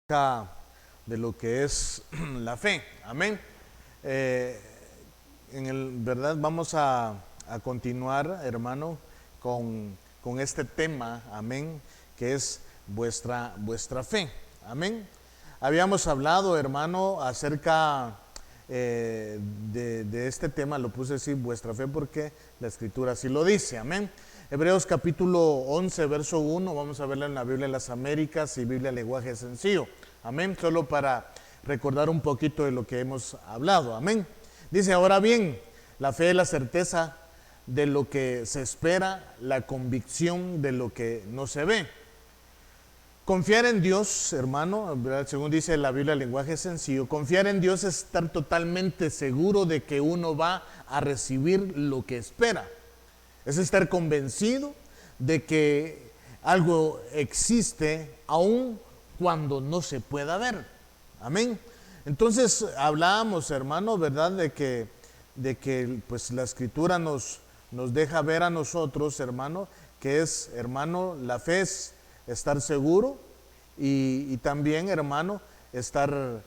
acerca de lo que es la fe. Amén. ¿Verdad? Vamos a continuar, hermano, con este tema, amén, que es vuestra fe. Amén. Habíamos hablado, hermano, acerca de este tema, lo puse así, vuestra fe, porque la escritura así lo dice. Amén. Hebreos capítulo 11, verso 1, vamos a verlo en la Biblia de las Américas y Biblia lenguaje sencillo. Amén, solo para recordar un poquito de lo que hemos hablado. Amén. Dice, ahora bien, la fe es la certeza de lo que se espera, la convicción de lo que no se ve. Confiar en Dios, hermano, ¿verdad? Según dice la Biblia lenguaje sencillo, confiar en Dios es estar totalmente seguro de que uno va a recibir lo que espera. Es estar convencido de que algo existe aun cuando no se pueda ver. Amén. Entonces hablábamos, hermano, ¿verdad? De que pues la escritura nos deja ver a nosotros, hermano, que es, hermano, la fe es estar seguro y también, hermano, estar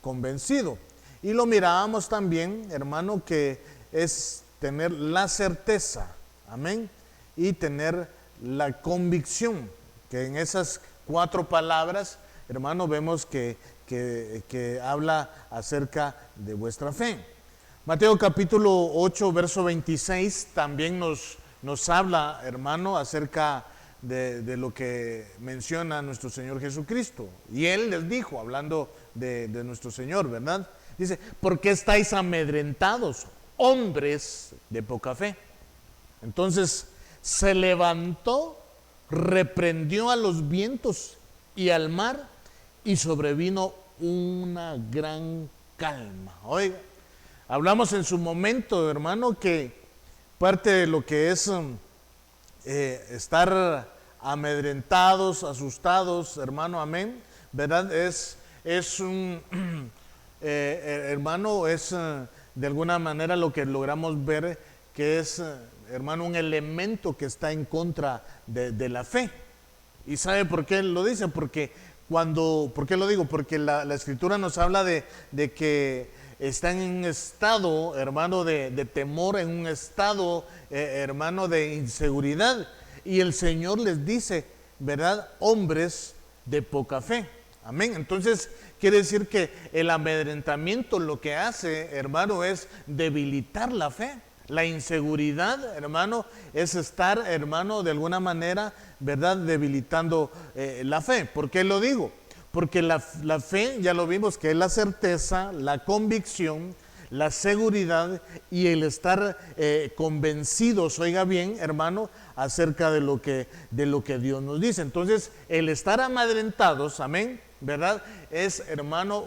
convencido. Y lo mirábamos también, hermano, que es tener la certeza, amén, y tener la convicción, que en esas 4 palabras, hermano, vemos que habla acerca de vuestra fe. Mateo capítulo 8, verso 26, también nos habla, hermano, acerca de lo que menciona nuestro Señor Jesucristo. Y Él les dijo, hablando de nuestro Señor, ¿verdad? Dice, ¿por qué estáis amedrentados, hombres de poca fe? Entonces se levantó, reprendió a los vientos y al mar, y sobrevino una gran calma. Oiga, hablamos en su momento, hermano, que parte de lo que es estar amedrentados, asustados, hermano, amén, ¿verdad? Es un, hermano, es de alguna manera lo que logramos ver que es, hermano, un elemento que está en contra de la fe. ¿Y sabe por qué lo dice? Porque ¿por qué lo digo? Porque la escritura nos habla de que están en un estado, hermano, de temor, en un estado, hermano, de inseguridad. Y el Señor les dice, ¿verdad? Hombres de poca fe. Amén. Entonces, quiere decir que el amedrentamiento lo que hace, hermano, es debilitar la fe. La inseguridad, hermano, es estar, hermano, de alguna manera, ¿verdad?, debilitando la fe. ¿Por qué lo digo? Porque la fe, ya lo vimos, que es la certeza, la convicción, la seguridad y el estar convencidos, oiga bien, hermano, acerca de lo que Dios nos dice. Entonces, el estar amedrentados, amén, ¿verdad?, es, hermano,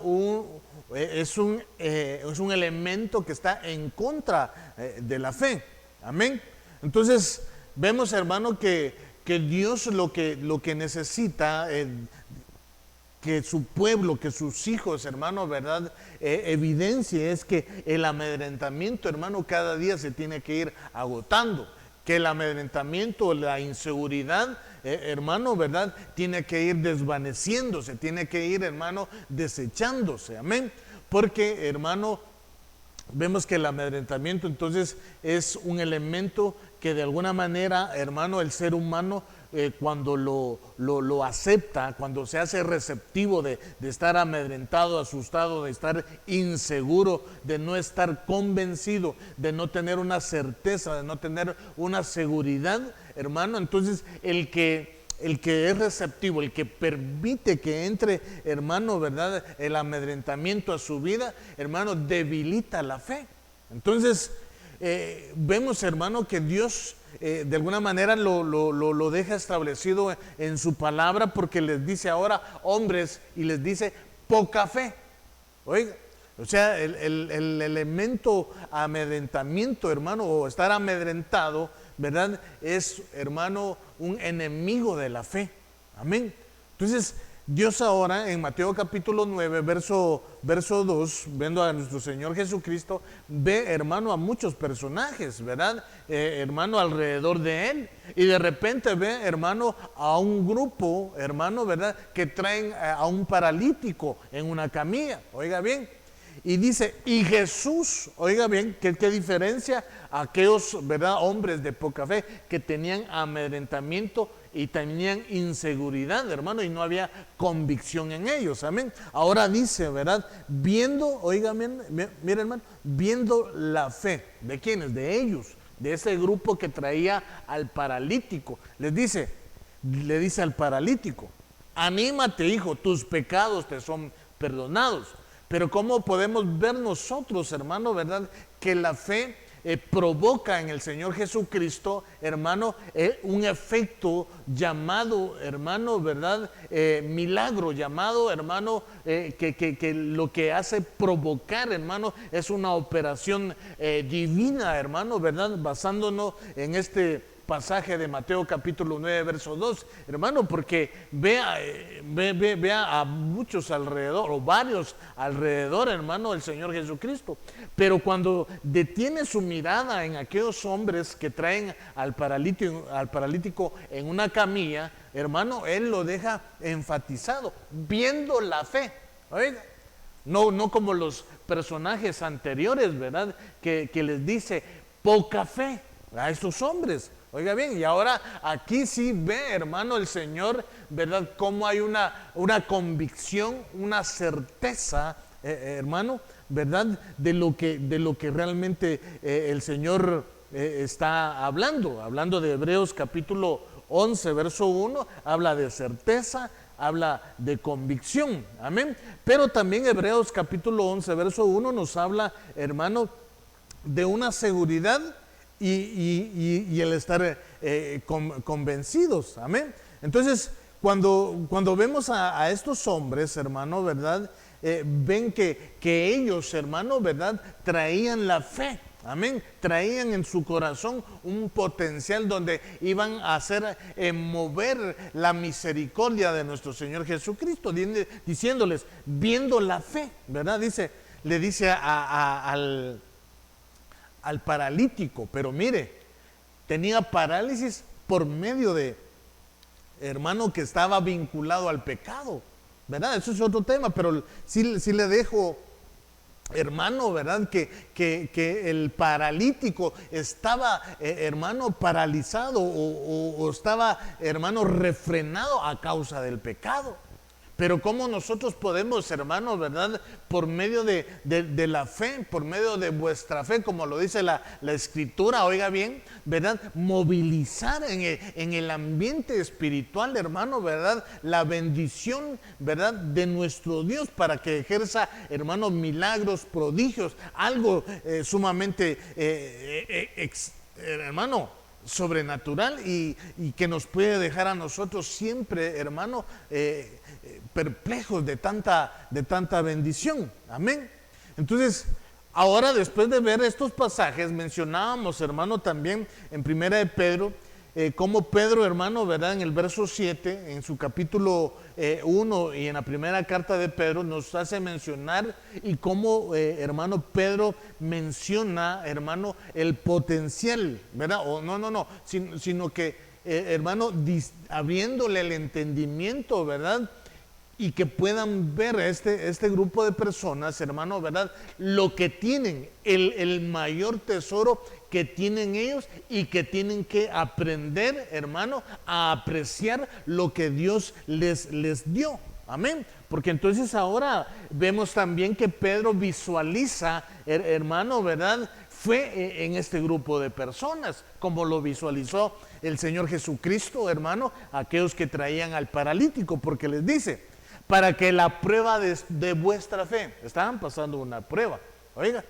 es un elemento que está en contra de la fe. Amén. Entonces, vemos, hermano, que Dios lo que necesita, que su pueblo, que sus hijos, hermano, ¿verdad?, evidencia es que el amedrentamiento, hermano, cada día se tiene que ir agotando. Que el amedrentamiento, la inseguridad, hermano, ¿verdad?, tiene que ir desvaneciéndose, tiene que ir, hermano, desechándose, amén. Porque, hermano, vemos que el amedrentamiento entonces es un elemento que de alguna manera, hermano, el ser humano, cuando lo acepta, cuando se hace receptivo de estar amedrentado, asustado, de estar inseguro, de no estar convencido, de no tener una certeza, de no tener una seguridad, hermano, entonces el que es receptivo, el que permite que entre, hermano, ¿verdad?, el amedrentamiento a su vida, hermano, debilita la fe. Entonces, vemos, hermano, que Dios de alguna manera lo deja establecido en su palabra, porque les dice ahora hombres y les dice poca fe. Oiga, o sea, el elemento amedrentamiento, hermano, o estar amedrentado, ¿verdad?, es, hermano, un enemigo de la fe. Amén. Entonces, Dios ahora en Mateo capítulo 9, verso 2, viendo a nuestro Señor Jesucristo, ve, hermano, a muchos personajes, ¿verdad? Hermano, alrededor de Él. Y de repente ve, hermano, a un grupo, hermano, ¿verdad? Que traen a un paralítico en una camilla. Oiga bien. Y dice, y Jesús, oiga bien, ¿qué diferencia a aquellos, ¿verdad?, hombres de poca fe que tenían amedrentamiento y tenían inseguridad, hermano, y no había convicción en ellos, amén. Ahora dice, ¿verdad? Viendo, oiga bien, mira, hermano, viendo la fe, ¿de quiénes? De ellos, de ese grupo que traía al paralítico. Le dice al paralítico, anímate, hijo, tus pecados te son perdonados. Pero ¿cómo podemos ver nosotros, hermano, verdad, que la fe provoca en el Señor Jesucristo, hermano, un efecto llamado, hermano, verdad, milagro, llamado, hermano, que lo que hace provocar, hermano, es una operación divina, hermano, verdad, basándonos en este pasaje de Mateo capítulo 9, verso 2, hermano, porque vea a muchos alrededor, o varios alrededor, hermano, del Señor Jesucristo. Pero cuando detiene su mirada en aquellos hombres que traen al paralítico en una camilla, hermano, Él lo deja enfatizado, viendo la fe. Oiga, no como los personajes anteriores, ¿verdad? Que les dice, poca fe a estos hombres. Oiga bien, y ahora aquí sí ve, hermano, el Señor, ¿verdad? Cómo hay una convicción, una certeza, hermano, ¿verdad? De lo que realmente el Señor está hablando de Hebreos capítulo 11, verso 1, habla de certeza, habla de convicción, amén. Pero también Hebreos capítulo 11, verso 1 nos habla, hermano, de una seguridad y el estar convencidos, amén. Entonces, cuando vemos a estos hombres, hermano, ¿verdad? Ven que ellos, hermano, ¿verdad? Traían la fe, amén. Traían en su corazón un potencial donde iban a hacer mover la misericordia de nuestro Señor Jesucristo, diciéndoles, viendo la fe, ¿verdad? Le dice al paralítico, pero mire, tenía parálisis por medio de, hermano, que estaba vinculado al pecado, ¿verdad? Eso es otro tema, pero sí le dejo, hermano, ¿verdad? Que el paralítico estaba, hermano, paralizado o estaba, hermano, refrenado a causa del pecado. Pero cómo nosotros podemos, hermanos, ¿verdad? Por medio de la fe, por medio de vuestra fe, como lo dice la Escritura, oiga bien, ¿verdad? Movilizar en el ambiente espiritual, hermano, ¿verdad? La bendición, ¿verdad? De nuestro Dios para que ejerza, hermanos, milagros, prodigios, algo sumamente, hermano, sobrenatural y que nos puede dejar a nosotros siempre, hermano, perplejos de tanta bendición, amén. Entonces, ahora después de ver estos pasajes, mencionábamos, hermano, también en primera de Pedro, como Pedro, hermano, ¿verdad? En el verso 7, en su capítulo 1 y en la primera carta de Pedro, nos hace mencionar y cómo, hermano, Pedro menciona, hermano, el potencial, ¿verdad? O sino que, hermano, abriéndole el entendimiento, ¿verdad? Y que puedan ver este grupo de personas, hermano, ¿verdad? Lo que tienen, el mayor tesoro que tienen ellos y que tienen que aprender, hermano, a apreciar lo que Dios les dio. Amén. Porque entonces ahora vemos también que Pedro visualiza, hermano, ¿verdad? Fue en este grupo de personas, como lo visualizó el Señor Jesucristo, hermano, aquellos que traían al paralítico, porque les dice, para que la prueba de vuestra fe, estaban pasando una prueba, oiga,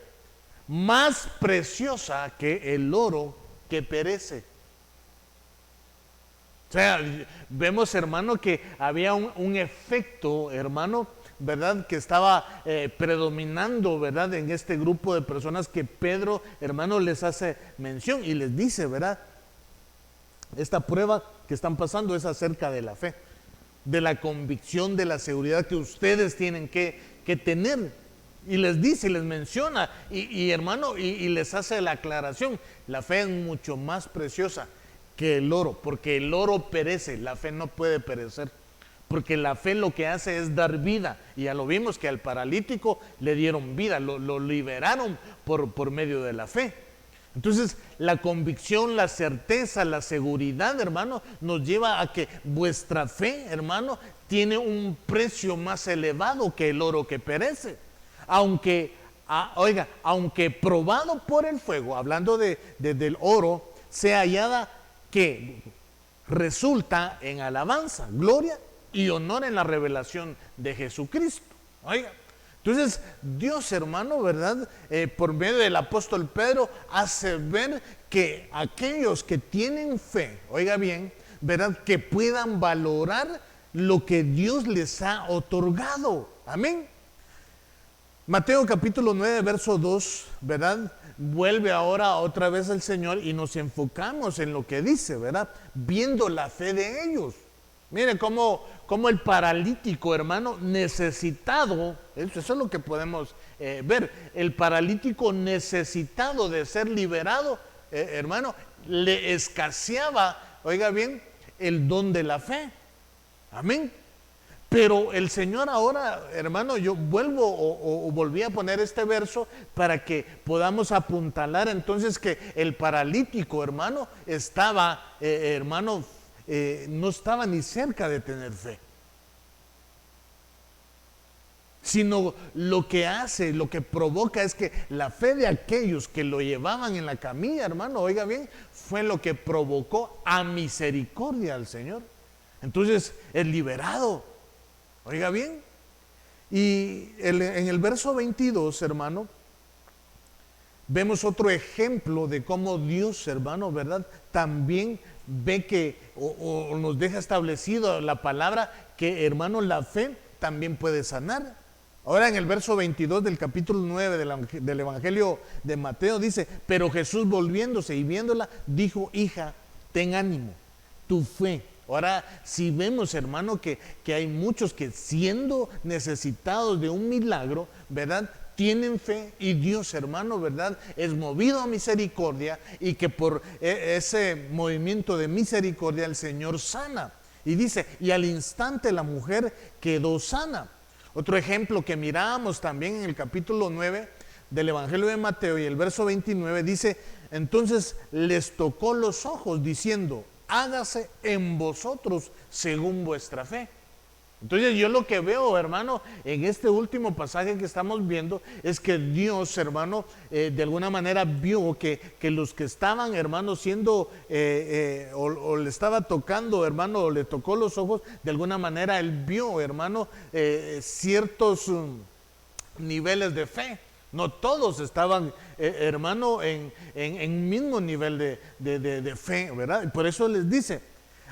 más preciosa que el oro que perece. O sea, vemos, hermano, que había un efecto, hermano, ¿verdad? Que estaba predominando, ¿verdad? En este grupo de personas que Pedro, hermano, les hace mención y les dice, ¿verdad? Esta prueba que están pasando es acerca de la fe. de la convicción, de la seguridad que ustedes tienen que tener. Y les dice, y les menciona, y hermano, y les hace la aclaración. La fe es mucho más preciosa que el oro, porque el oro perece, la fe no puede perecer. Porque la fe lo que hace es dar vida. Y ya lo vimos que al paralítico le dieron vida, lo liberaron por medio de la fe. Entonces, la convicción, la certeza, la seguridad, hermano, nos lleva a que vuestra fe, hermano, tiene un precio más elevado que el oro que perece. Aunque, aunque probado por el fuego, hablando del oro, sea hallada que resulta en alabanza, gloria y honor en la revelación de Jesucristo. Oiga. Entonces, Dios, hermano, ¿verdad? Por medio del apóstol Pedro, hace ver que aquellos que tienen fe, oiga bien, ¿verdad? Que puedan valorar lo que Dios les ha otorgado. Amén. Mateo capítulo 9, verso 2, ¿verdad? Vuelve ahora otra vez el Señor y nos enfocamos en lo que dice, ¿verdad? Viendo la fe de ellos. Mire cómo el paralítico, hermano, necesitado, eso es lo que podemos ver, el paralítico necesitado de ser liberado, hermano, le escaseaba, oiga bien, el don de la fe. Amén. Pero el Señor ahora, hermano, yo vuelvo o volví a poner este verso para que podamos apuntalar entonces que el paralítico, hermano, estaba, hermano, no estaba ni cerca de tener fe, sino lo que hace, lo que provoca es que la fe de aquellos que lo llevaban en la camilla, hermano, oiga bien, fue lo que provocó a misericordia al Señor. Entonces, el liberado, oiga bien, y en el verso 22, hermano, vemos otro ejemplo de cómo Dios, hermano, ¿verdad? También ve que, o nos deja establecido la palabra que, hermano, la fe también puede sanar. Ahora en el verso 22 del capítulo 9 del Evangelio de Mateo dice, pero Jesús volviéndose y viéndola, dijo, hija, ten ánimo, tu fe. Ahora, si vemos, hermano, que hay muchos que siendo necesitados de un milagro, ¿verdad?, tienen fe y Dios, hermano, ¿verdad?, es movido a misericordia y que por ese movimiento de misericordia el Señor sana. Y dice, y al instante la mujer quedó sana. Otro ejemplo que mirábamos también en el capítulo 9 del Evangelio de Mateo y el verso 29 dice, entonces les tocó los ojos diciendo, hágase en vosotros según vuestra fe. Entonces yo lo que veo, hermano, en este último pasaje que estamos viendo es que Dios, hermano, de alguna manera vio que los que estaban, hermano, siendo o le estaba tocando, hermano, o le tocó los ojos, de alguna manera él vio, hermano, ciertos niveles de fe. No todos estaban, hermano, en mismo nivel de fe, ¿verdad? Y por eso les dice,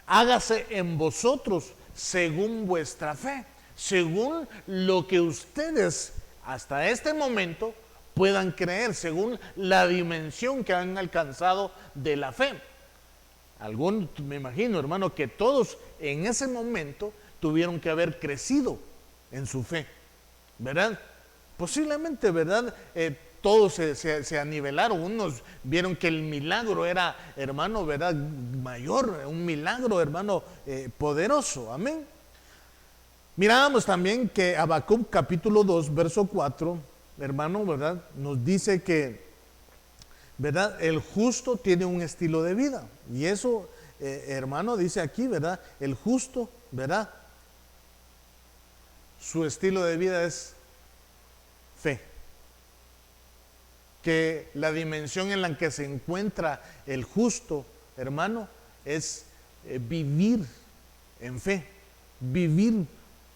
hágase en vosotros según vuestra fe, según lo que ustedes hasta este momento puedan creer, según la dimensión que han alcanzado de la fe. Me imagino, hermano, que todos en ese momento tuvieron que haber crecido en su fe, ¿verdad? Posiblemente, ¿verdad? Todos se anivelaron, unos vieron que el milagro era, hermano, ¿verdad?, mayor, un milagro, hermano, poderoso, amén. Mirábamos también que Habacuc capítulo 2, verso 4, hermano, ¿verdad?, nos dice que, ¿verdad?, el justo tiene un estilo de vida, y eso, hermano, dice aquí, ¿verdad?, el justo, ¿verdad?, su estilo de vida es fe. Que la dimensión en la que se encuentra el justo, hermano, es vivir en fe, vivir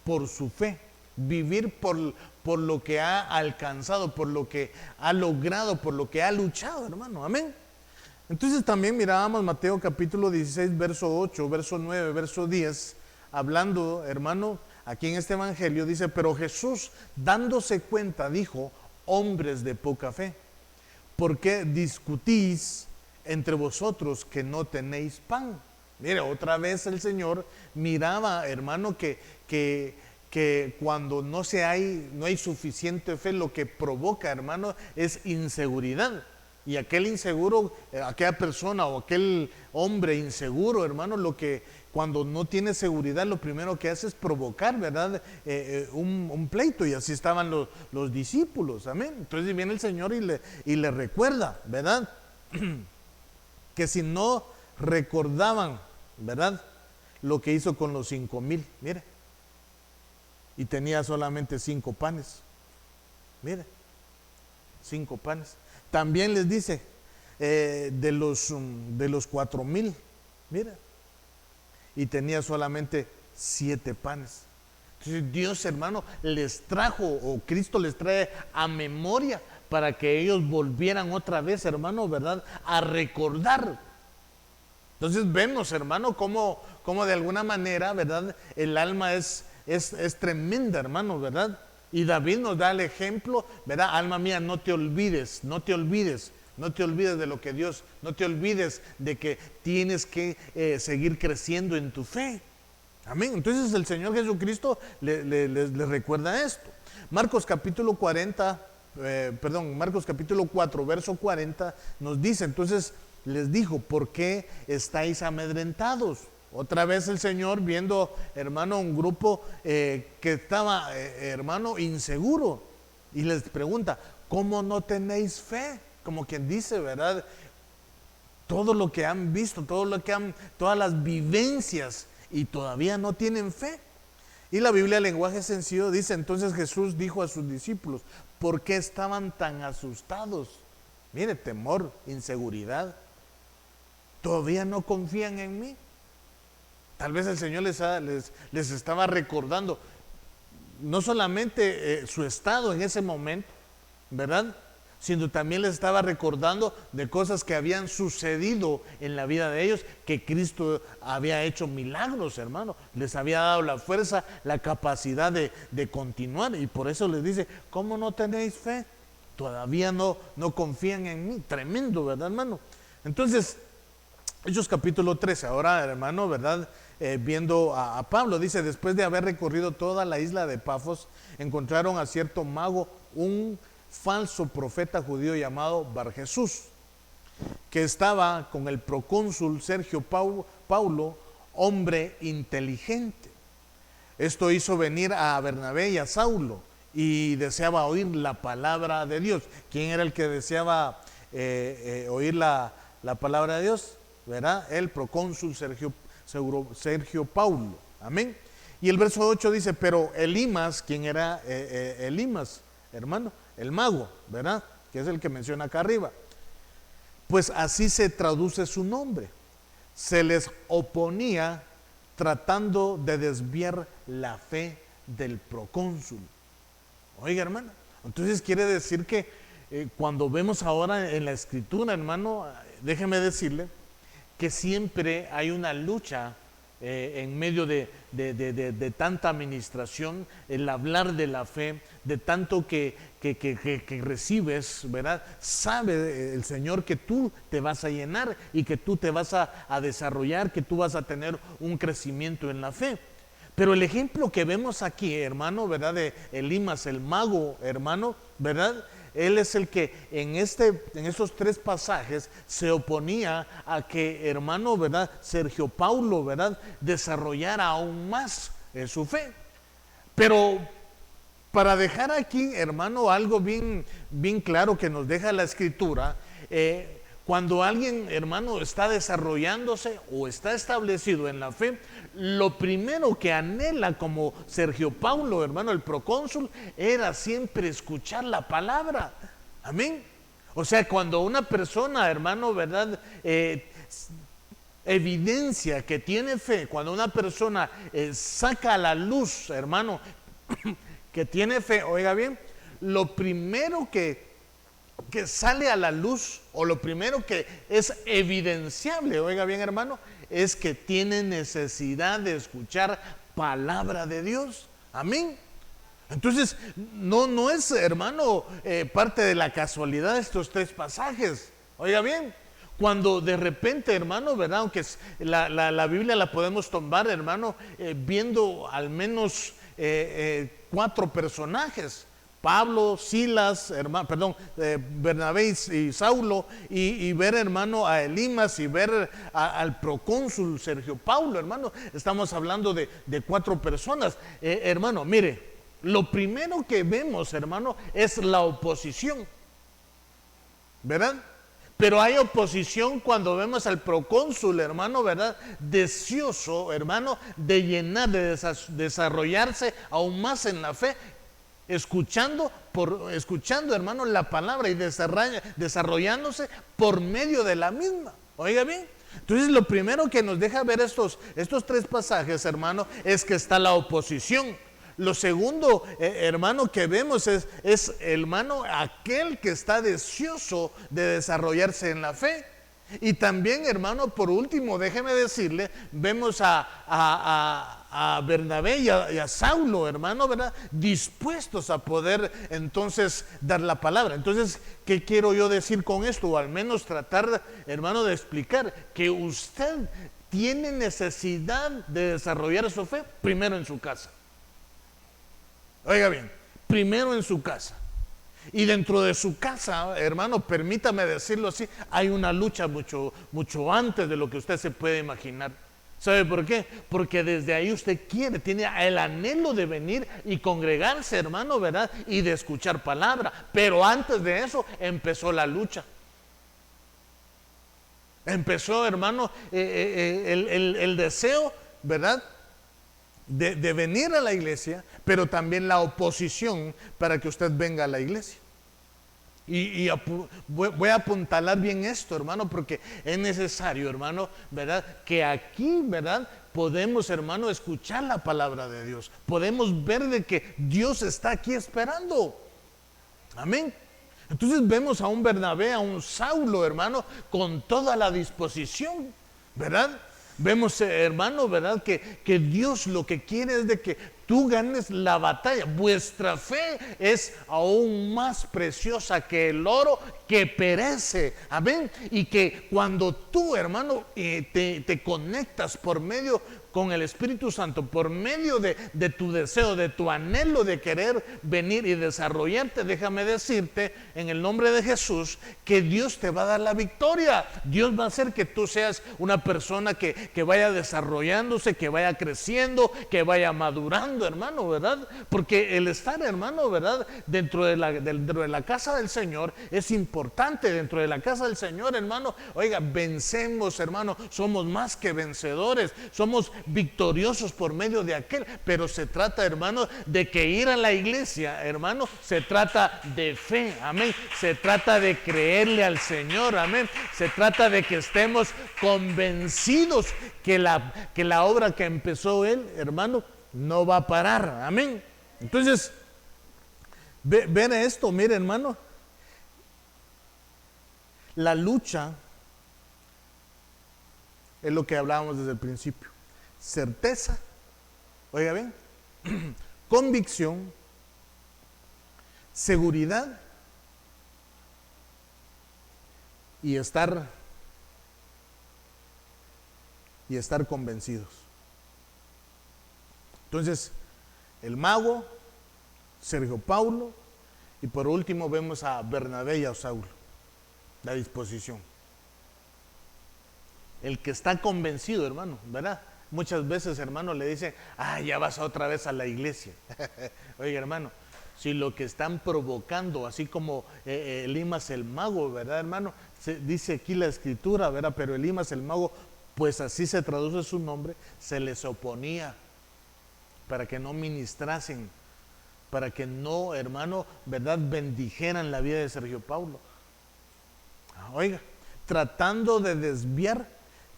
por su fe, vivir por lo que ha alcanzado, por lo que ha logrado, por lo que ha luchado, hermano, amén. Entonces también mirábamos Mateo capítulo 16, verso 8, verso 9, verso 10, hablando, hermano, aquí en este evangelio dice, pero Jesús dándose cuenta dijo, hombres de poca fe, ¿por qué discutís entre vosotros que no tenéis pan? Mire, otra vez el Señor miraba, hermano, que cuando no hay suficiente fe, lo que provoca, hermano, es inseguridad. Y aquel inseguro, aquella persona o aquel hombre inseguro, hermano, cuando no tiene seguridad, lo primero que hace es provocar, ¿verdad? Un pleito, y así estaban los discípulos, amén. Entonces viene el Señor y le recuerda, ¿verdad? Que si no recordaban, ¿verdad?, lo que hizo con los 5,000, mire, y tenía solamente 5 panes, mire, 5 panes. También les dice, de los 4,000, mira, y tenía solamente 7 panes. Entonces Dios, hermano, les trajo, o Cristo les trae a memoria para que ellos volvieran otra vez, hermano, ¿verdad?, a recordar. Entonces vemos, hermano, cómo de alguna manera, ¿verdad?, el alma es tremenda, hermano, ¿verdad? Y David nos da el ejemplo, ¿verdad? Alma mía, no te olvides de lo que Dios, no te olvides de que tienes que seguir creciendo en tu fe. Amén. Entonces el Señor Jesucristo les recuerda esto. Marcos capítulo 4, verso 40, nos dice, entonces les dijo, ¿por qué estáis amedrentados? Otra vez el Señor viendo, hermano, un grupo que estaba, hermano, inseguro, y les pregunta, ¿cómo no tenéis fe? Como quien dice, ¿verdad? Todo lo que han visto, todas las vivencias, y todavía no tienen fe. Y la Biblia, lenguaje sencillo, dice, entonces Jesús dijo a sus discípulos, ¿por qué estaban tan asustados? Mire, temor, inseguridad. ¿Todavía no confían en mí? Tal vez el Señor les estaba recordando no solamente su estado en ese momento, ¿verdad?, sino también les estaba recordando de cosas que habían sucedido en la vida de ellos, que Cristo había hecho milagros, hermano. Les había dado la fuerza, la capacidad de continuar, y por eso les dice, ¿cómo no tenéis fe? Todavía no confían en mí. Tremendo, ¿verdad, hermano? Entonces, Hechos capítulo 13, ahora, hermano, ¿verdad?, viendo a Pablo, dice, después de haber recorrido toda la isla de Pafos, encontraron a cierto mago, un falso profeta judío llamado Barjesús, que estaba con el procónsul Sergio Paulo, hombre inteligente. Esto hizo venir a Bernabé y a Saulo, y deseaba oír la palabra de Dios. ¿Quién era el que deseaba oír la palabra de Dios? ¿Verdad? El procónsul Sergio Paulo. Amén. Y el verso 8 dice, pero Elimas, ¿quién era Elimas, hermano? El mago, ¿verdad?, que es el que menciona acá arriba. Pues así se traduce su nombre. Se les oponía tratando de desviar la fe del procónsul. Oiga, hermano, entonces quiere decir que cuando vemos ahora en la escritura, hermano, déjeme decirle que siempre hay una lucha en medio de tanta administración, el hablar de la fe, de tanto que recibes, ¿verdad? Sabe el Señor que tú te vas a llenar y que tú te vas a desarrollar, que tú vas a tener un crecimiento en la fe. Pero el ejemplo que vemos aquí, hermano, ¿verdad?, de Elimas, el mago, hermano, ¿verdad?, él es el que en estos 3 pasajes se oponía a que, hermano, ¿verdad?, Sergio Paulo, ¿verdad?, desarrollara aún más su fe. Pero para dejar aquí, hermano, algo bien claro que nos deja la escritura, cuando alguien, hermano, está desarrollándose o está establecido en la fe, lo primero que anhela, como Sergio Paulo, hermano, el procónsul, era siempre escuchar la palabra. Amén. O sea, cuando una persona, hermano, ¿verdad?, evidencia que tiene fe, cuando una persona saca a la luz, hermano, que tiene fe, oiga bien, lo primero que sale a la luz, o lo primero que es evidenciable, oiga bien, hermano, es que tiene necesidad de escuchar palabra de Dios. Amén. Entonces, no es, hermano, parte de la casualidad de estos 3 pasajes. Oiga bien, Cuando de repente, hermano, ¿verdad? Aunque la Biblia la podemos tomar, hermano, viendo al menos 4 personajes. Pablo, Silas, Bernabé y Saulo, y ver, hermano, a Elimas y ver al procónsul Sergio Paulo, hermano. Estamos hablando de 4 personas. Hermano, mire, lo primero que vemos, hermano, es la oposición, ¿verdad? Pero hay oposición cuando vemos al procónsul, hermano, ¿verdad? Deseoso, hermano, de llenar, de desarrollarse aún más en la fe, escuchando, hermano, la palabra y desarrollándose por medio de la misma. Oiga bien. Entonces, lo primero que nos deja ver estos 3 pasajes, hermano, es que está la oposición. Lo segundo, hermano, que vemos es, hermano, aquel que está deseoso de desarrollarse en la fe. Y también, hermano, por último, déjeme decirle, vemos a Bernabé y a Saulo, hermano, ¿verdad? Dispuestos a poder entonces dar la palabra. Entonces, ¿qué quiero yo decir con esto? O al menos tratar, hermano, de explicar que usted tiene necesidad de desarrollar su fe primero en su casa. Oiga bien, primero en su casa. Y dentro de su casa, hermano, permítame decirlo así, hay una lucha mucho antes de lo que usted se puede imaginar. ¿Sabe por qué? Porque desde ahí usted tiene el anhelo de venir y congregarse, hermano, ¿verdad? Y de escuchar palabra. Pero antes de eso empezó la lucha. Empezó, hermano, el deseo, ¿verdad? De venir a la iglesia, pero también la oposición para que usted venga a la iglesia. Voy a apuntalar bien esto, hermano, porque es necesario, hermano, ¿verdad? Que aquí, ¿verdad? Podemos, hermano, escuchar la palabra de Dios. Podemos ver de que Dios está aquí esperando. Amén. Entonces vemos a un Bernabé, a un Saulo, hermano, con toda la disposición, ¿verdad? Vemos, hermano, ¿verdad? Que Dios lo que quiere es de que tú ganes la batalla. Vuestra fe es aún más preciosa que el oro que perece. Amén. Y que cuando tú, hermano, te conectas por medio con el Espíritu Santo, por medio de tu deseo, de tu anhelo de querer venir y desarrollarte, déjame decirte en el nombre de Jesús que Dios te va a dar la victoria. Dios va a hacer que tú seas una persona que vaya desarrollándose, que vaya creciendo, que vaya madurando, hermano, ¿verdad? Porque el estar, hermano, ¿verdad? Dentro de la casa del Señor es importante. Dentro de la casa del Señor, hermano, oiga, vencemos, hermano, somos más que vencedores, somos victoriosos por medio de aquel. Pero se trata, hermano, de que ir a la iglesia, hermano, se trata de fe, amén. Se trata de creerle al Señor, amén. Se trata de que estemos convencidos que la obra que empezó Él, hermano, no va a parar, amén. Entonces, ven esto, mire, hermano, la lucha es lo que hablábamos desde el principio. Certeza, oiga bien, convicción, seguridad y estar convencidos. Entonces, el mago, Sergio Paulo, y por último vemos a Bernabé y a Saulo, la disposición. El que está convencido, hermano, ¿verdad? Muchas veces, hermano, le dicen, ya vas otra vez a la iglesia. Oiga, hermano, si lo que están provocando, así como Elimas el mago, ¿verdad, hermano? Dice aquí la escritura, ¿verdad? Pero Elimas el mago, pues así se traduce su nombre, se les oponía para que no ministrasen, para que no, hermano, ¿verdad? Bendijeran la vida de Sergio Paulo. Oiga, tratando de desviar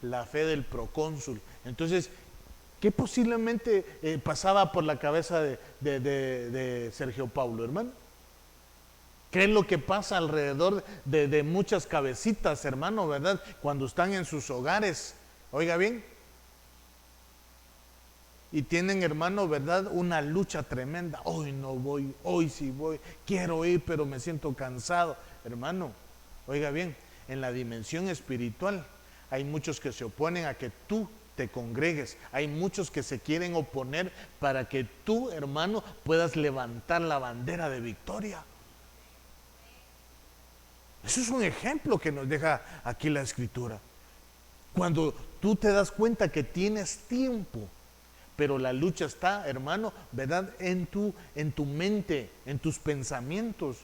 la fe del procónsul. Entonces, ¿qué posiblemente pasaba por la cabeza de Sergio Paulo, hermano? ¿Qué es lo que pasa alrededor de muchas cabecitas, hermano, verdad? Cuando están en sus hogares, oiga bien, y tienen, hermano, verdad, una lucha tremenda. Hoy no voy, hoy sí voy, quiero ir, pero me siento cansado. Hermano, oiga bien, en la dimensión espiritual, hay muchos que se oponen a que tú te congregues. Hay muchos que se quieren oponer para que tú, hermano, puedas levantar la bandera de victoria. Eso es un ejemplo que nos deja aquí la Escritura. Cuando tú te das cuenta que tienes tiempo, pero la lucha está, hermano, ¿verdad? En tu mente, en tus pensamientos.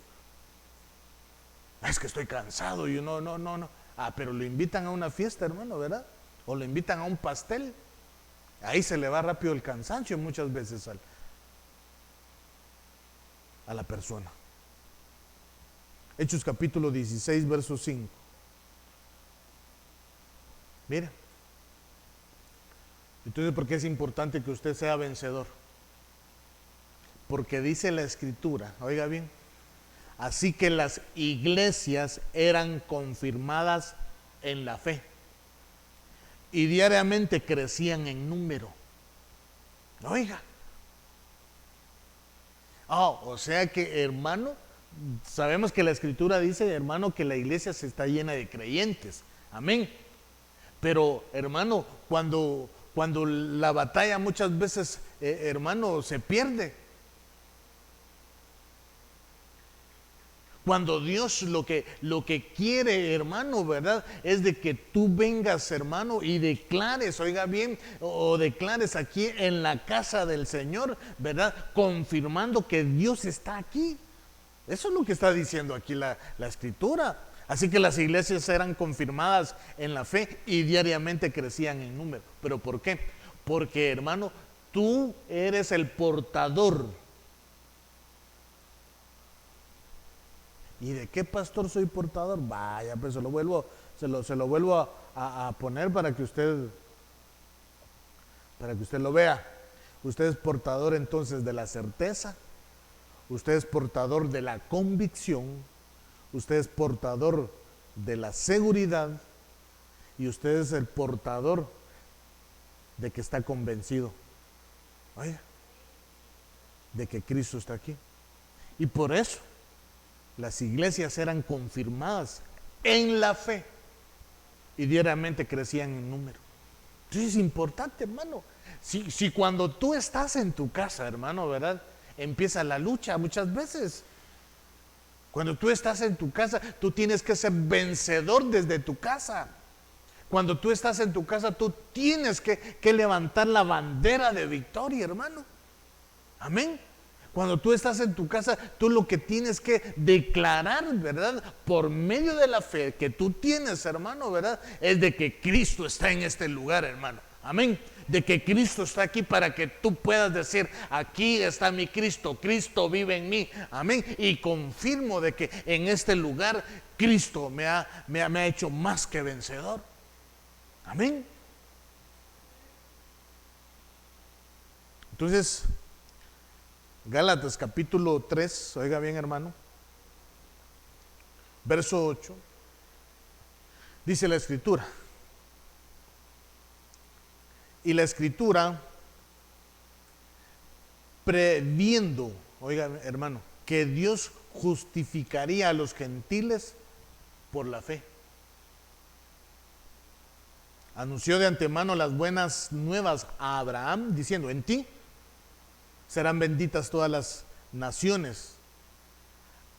Es que estoy cansado, yo no. Pero lo invitan a una fiesta, hermano, ¿verdad? O lo invitan a un pastel. Ahí se le va rápido el cansancio muchas veces a la persona. Hechos capítulo 16, verso 5. Mire. Entonces, ¿por qué es importante que usted sea vencedor? Porque dice la Escritura, oiga bien, así que las iglesias eran confirmadas en la fe y diariamente crecían en número. Oiga. O sea que, hermano, sabemos que la Escritura dice, hermano, que la iglesia se está llena de creyentes. Amén. Pero, hermano, cuando la batalla muchas veces, hermano, se pierde. Cuando Dios lo que quiere, hermano, ¿verdad? Es de que tú vengas, hermano, y declares, oiga bien, o declares aquí en la casa del Señor, ¿verdad? Confirmando que Dios está aquí. Eso es lo que está diciendo aquí la Escritura. Así que las iglesias eran confirmadas en la fe y diariamente crecían en número. ¿Pero por qué? Porque, hermano, tú eres el portador. ¿Y de qué pastor soy portador? Vaya, pues se lo vuelvo a poner para que usted lo vea. Usted es portador entonces de la certeza, usted es portador de la convicción, usted es portador de la seguridad y usted es el portador de que está convencido, oiga, de que Cristo está aquí. Y por eso las iglesias eran confirmadas en la fe y diariamente crecían en número. Entonces es importante, hermano. Si cuando tú estás en tu casa, hermano, ¿verdad? Empieza la lucha muchas veces. Cuando tú estás en tu casa, tú tienes que ser vencedor desde tu casa. Cuando tú estás en tu casa, tú tienes que levantar la bandera de victoria, hermano. Amén. Cuando tú estás en tu casa, tú lo que tienes que declarar, ¿verdad? Por medio de la fe que tú tienes, hermano, ¿verdad? Es de que Cristo está en este lugar, hermano. Amén. De que Cristo está aquí para que tú puedas decir, aquí está mi Cristo, Cristo vive en mí. Amén. Y confirmo de que en este lugar Cristo me ha hecho más que vencedor. Amén. Entonces, Gálatas capítulo 3, oiga bien, hermano, verso 8, dice la Escritura. Y la Escritura, previendo, oiga hermano, que Dios justificaría a los gentiles por la fe, anunció de antemano las buenas nuevas a Abraham, diciendo, en ti serán benditas todas las naciones.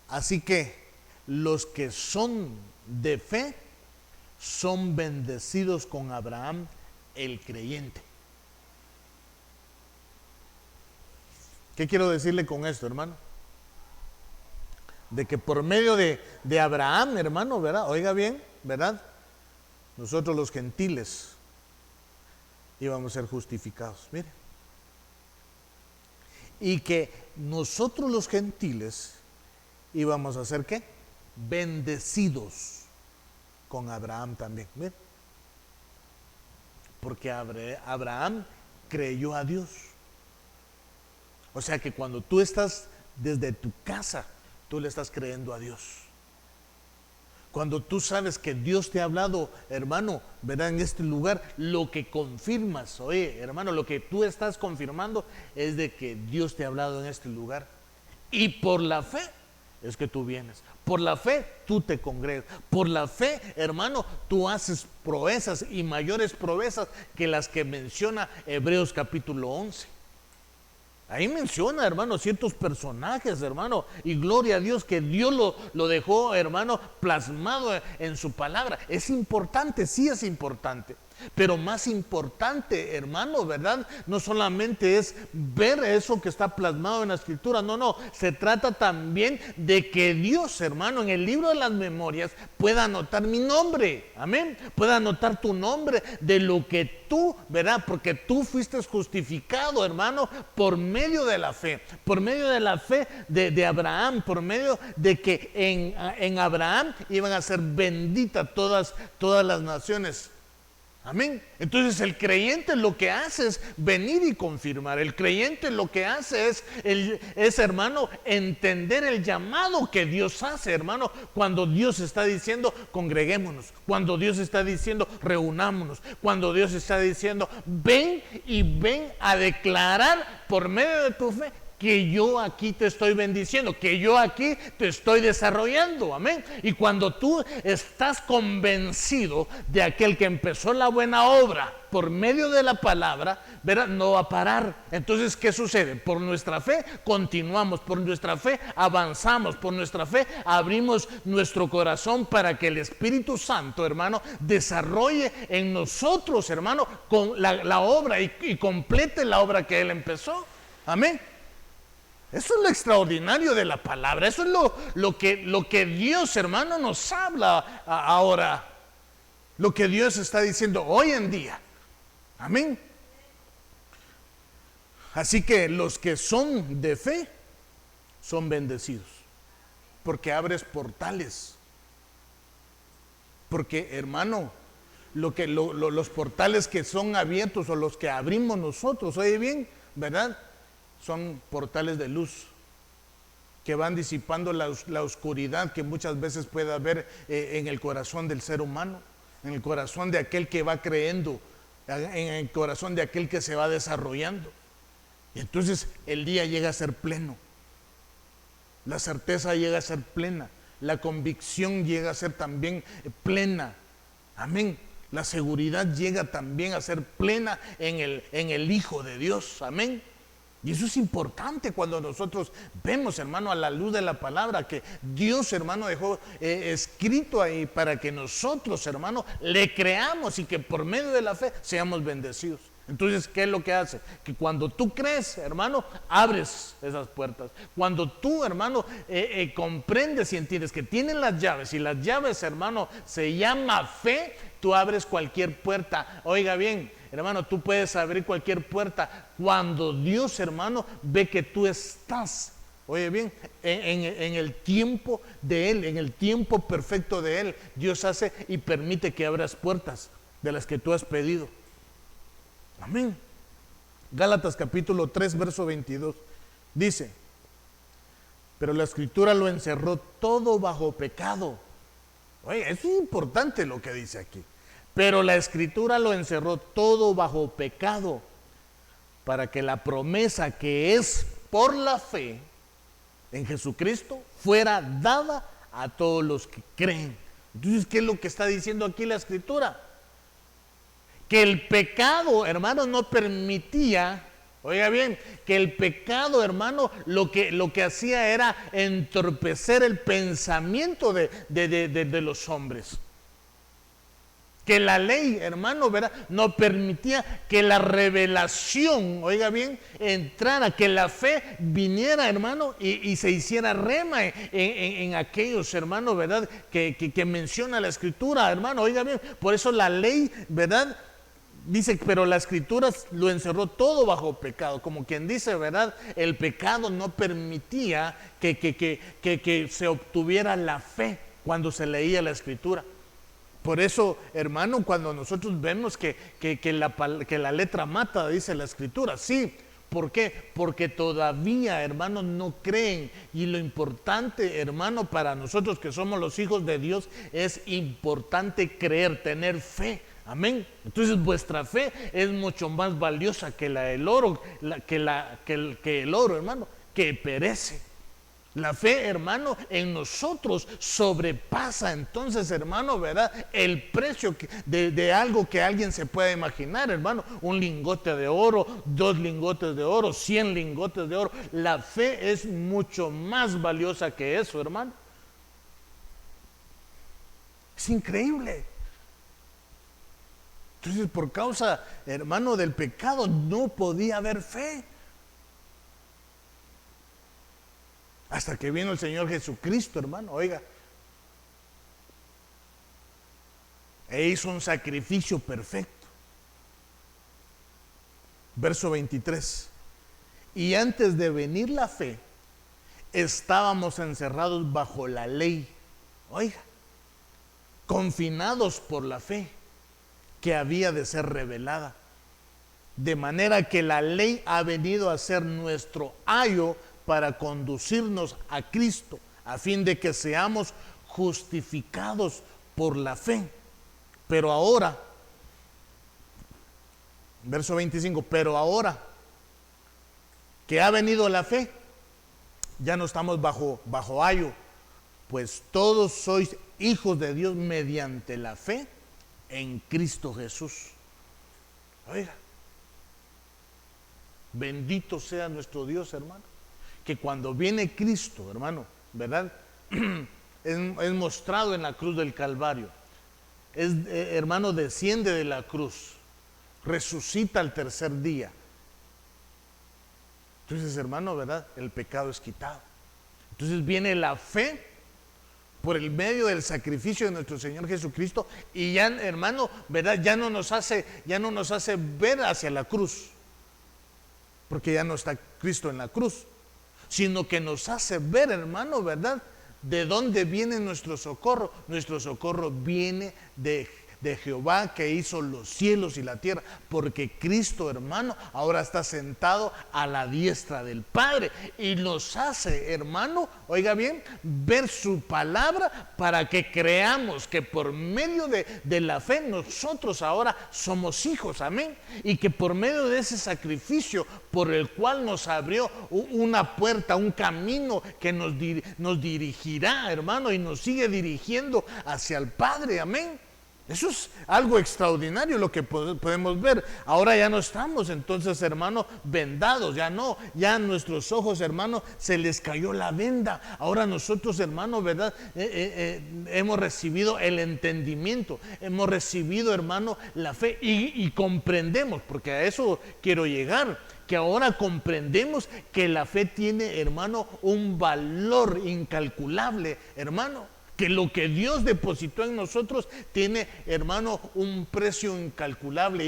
Así que los que son de fe son bendecidos con Abraham el creyente. ¿Qué quiero decirle con esto, hermano? De que por medio de Abraham, hermano, ¿verdad? Oiga bien, ¿verdad? Nosotros los gentiles íbamos a ser justificados. Mire. Y que nosotros los gentiles íbamos a ser ¿qué? Bendecidos con Abraham también. Mire. Porque Abraham creyó a Dios. O sea que cuando tú estás desde tu casa, tú le estás creyendo a Dios. Cuando tú sabes que Dios te ha hablado, hermano, ¿verdad? En este lugar, lo que confirmas, oye, hermano, lo que tú estás confirmando es de que Dios te ha hablado en este lugar. Y por la fe, es que tú vienes. Por la fe tú te congregas. Por la fe, hermano, tú haces proezas y mayores proezas que las que menciona Hebreos capítulo 11. Ahí menciona, hermano, ciertos personajes, hermano, y gloria a Dios que Dios lo dejó, hermano, plasmado en su palabra. Es importante, sí es importante. Pero más importante, hermano, ¿verdad? No solamente es ver eso que está plasmado en la escritura, no, se trata también de que Dios, hermano, en el libro de las memorias pueda anotar mi nombre, amén, pueda anotar tu nombre de lo que tú, ¿verdad? Porque tú fuiste justificado, hermano, por medio de la fe de Abraham, por medio de que en Abraham iban a ser benditas todas las naciones. Amén. Entonces el creyente lo que hace es venir y confirmar. El creyente lo que hace es, hermano, entender el llamado que Dios hace, hermano, cuando Dios está diciendo congreguémonos, cuando Dios está diciendo reunámonos, cuando Dios está diciendo ven a declarar por medio de tu fe que yo aquí te estoy bendiciendo, que yo aquí te estoy desarrollando, amén. Y cuando tú estás convencido de aquel que empezó la buena obra por medio de la palabra, ¿verdad? No va a parar. Entonces, ¿qué sucede? Por nuestra fe continuamos, por nuestra fe avanzamos, por nuestra fe abrimos nuestro corazón para que el Espíritu Santo, hermano, desarrolle en nosotros, hermano, con la obra y complete la obra que Él empezó, amén. Eso es lo extraordinario de la palabra. Eso es lo que Dios, hermano, nos habla ahora. Lo que Dios está diciendo hoy en día. Amén. Así que los que son de fe son bendecidos. Porque abres portales. Porque, hermano, los portales que son abiertos o los que abrimos nosotros, oye bien, ¿verdad? Son portales de luz que van disipando la oscuridad que muchas veces puede haber en el corazón del ser humano, en el corazón de aquel que va creyendo, en el corazón de aquel que se va desarrollando. Y entonces el día llega a ser pleno, la certeza llega a ser plena, la convicción llega a ser también plena, amén. La seguridad llega también a ser plena en el Hijo de Dios, amén. Y eso es importante cuando nosotros vemos, hermano, a la luz de la palabra que Dios, hermano, dejó escrito ahí para que nosotros, hermano, le creamos y que por medio de la fe seamos bendecidos. Entonces, ¿qué es lo que hace? Que cuando tú crees, hermano, abres esas puertas. Cuando tú, hermano, comprendes y entiendes que tienen las llaves y las llaves, hermano, se llama fe, tú abres cualquier puerta. Oiga bien, hermano, tú puedes abrir cualquier puerta cuando Dios, hermano, ve que tú estás, oye bien, en el tiempo de Él, en el tiempo perfecto de Él. Dios hace y permite que abras puertas de las que tú has pedido. Amén. Gálatas capítulo 3, verso 22. Dice, pero la Escritura lo encerró todo bajo pecado. Oye, es importante lo que dice aquí. Pero la Escritura lo encerró todo bajo pecado, para que la promesa que es por la fe en Jesucristo fuera dada a todos los que creen. Entonces, ¿qué es lo que está diciendo aquí la Escritura? Que el pecado, hermano, no permitía, oiga bien, que el pecado, hermano, lo que hacía era entorpecer el pensamiento de los hombres. Que la ley, hermano, ¿verdad?, no permitía que la revelación, oiga bien, entrara, que la fe viniera, hermano, y se hiciera rema en aquellos, hermano, ¿verdad?, que menciona la Escritura, hermano, oiga bien. Por eso la ley, ¿verdad?, dice, pero la Escritura lo encerró todo bajo pecado, como quien dice, ¿verdad? El pecado no permitía que se obtuviera la fe cuando se leía la Escritura. Por eso, hermano, cuando nosotros vemos que la letra mata, dice la Escritura, sí. ¿Por qué? Porque todavía, hermano, no creen. Y lo importante, hermano, para nosotros que somos los hijos de Dios, es importante creer, tener fe. Amén. Entonces vuestra fe es mucho más valiosa que la del oro, que el oro, hermano, que perece. La fe, hermano, en nosotros sobrepasa entonces, hermano, ¿verdad? El precio de algo que alguien se pueda imaginar, hermano. Un lingote de oro, 2 lingotes de oro, 100 lingotes de oro. La fe es mucho más valiosa que eso, hermano. Es increíble. Entonces, por causa, hermano, del pecado, no podía haber fe. Hasta que vino el Señor Jesucristo, hermano, oiga. E hizo un sacrificio perfecto. Verso 23. Y antes de venir la fe, estábamos encerrados bajo la ley. Oiga, confinados por la fe que había de ser revelada. De manera que la ley ha venido a ser nuestro ayo para conducirnos a Cristo, a fin de que seamos justificados por la fe. Pero ahora, verso 25, pero ahora que ha venido la fe, ya no estamos bajo ayo, pues todos sois hijos de Dios mediante la fe en Cristo Jesús. Oiga, bendito sea nuestro Dios, hermano. Que cuando viene Cristo, hermano, ¿verdad? Es mostrado en la cruz del Calvario. Hermano, desciende de la cruz, resucita al tercer día. Entonces, hermano, ¿verdad? El pecado es quitado. Entonces viene la fe por el medio del sacrificio de nuestro Señor Jesucristo y ya, hermano, ¿verdad? Ya no nos hace ver hacia la cruz, porque ya no está Cristo en la cruz, sino que nos hace ver, hermano, ¿verdad? ¿De dónde viene nuestro socorro? Nuestro socorro viene de Jehová, que hizo los cielos y la tierra, porque Cristo, hermano, ahora está sentado a la diestra del Padre y nos hace, hermano, oiga bien, ver su palabra para que creamos que por medio de la fe nosotros ahora somos hijos, amén, y que por medio de ese sacrificio por el cual nos abrió una puerta, un camino que nos dirigirá, hermano, y nos sigue dirigiendo hacia el Padre, amén. Eso es algo extraordinario lo que podemos ver. Ahora ya no estamos entonces, hermano, vendados, ya a nuestros ojos, hermano, se les cayó la venda. Ahora nosotros, hermano, ¿verdad? Hemos recibido el entendimiento, hemos recibido, hermano, la fe y comprendemos, porque a eso quiero llegar, que ahora comprendemos que la fe tiene, hermano, un valor incalculable, hermano. Que lo que Dios depositó en nosotros tiene, hermano, un precio incalculable